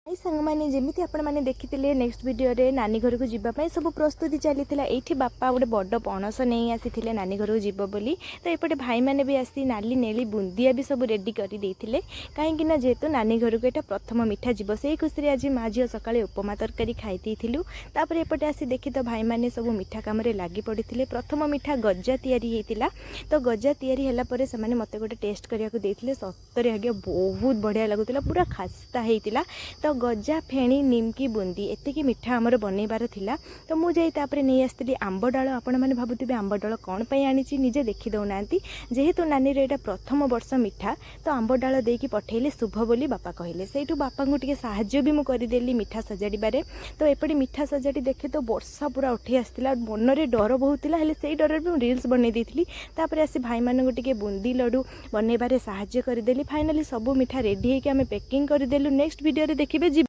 आई सांग मैंने जमी आपण मैंने देखी नेक्स्ट वीडियो रे नानी घर को जीवाई सब प्रस्तुति चली ये बापा गोटे बड़ पणस नहीं आसी नानी घर को जीव बोली। तो एपटे भाई मैंने भी आसी नाली नेली बुंदिया भी सब रेडी करदे कहीं जेहेतु नानी घर को यहाँ प्रथम मिठा जीव से खुशी आज माँ झील सका उपमा तरकारी खाईलु। तापर एपटे आसी देखी तो भाई मैंने सब मिठा कम लगी पड़ते प्रथम मिठा गजा या तो गजा या से मत गोटे टेस्ट करने सतरे आगे बहुत बढ़िया लगुला पूरा खास्ता होता। तो गजा फेणी निमकी बुंदी एतिकी मिठा आमर बनइबार थिला। तो मुझे नहीं आसती आंब डाल आपण मैंने भावुवे आंब डाल कौन पर आनी निजे देखी दौना जेहेतु नानी यहाँ प्रथम वर्ष मिठा तो आंब डाल देकी पठेले शुभ बोली बापा कहले से बापा को टे साहाଯ୍य भी मुझे करदेली मिठा सजाड़े। तो एपटे मिठा सजाड़ी देखे तो वर्षा पूरा उठी आसला मन में डर बहुत है से डर भी रील्स बनई देती। आसी भाई मानू टे बुंदी लड्डू बनइबार साहाଯ୍य करदेली। फाइनाली सब मिठा रेडी होकर आम पैकिंग करदेलु। नेक्स्ट वीडियो देखिए।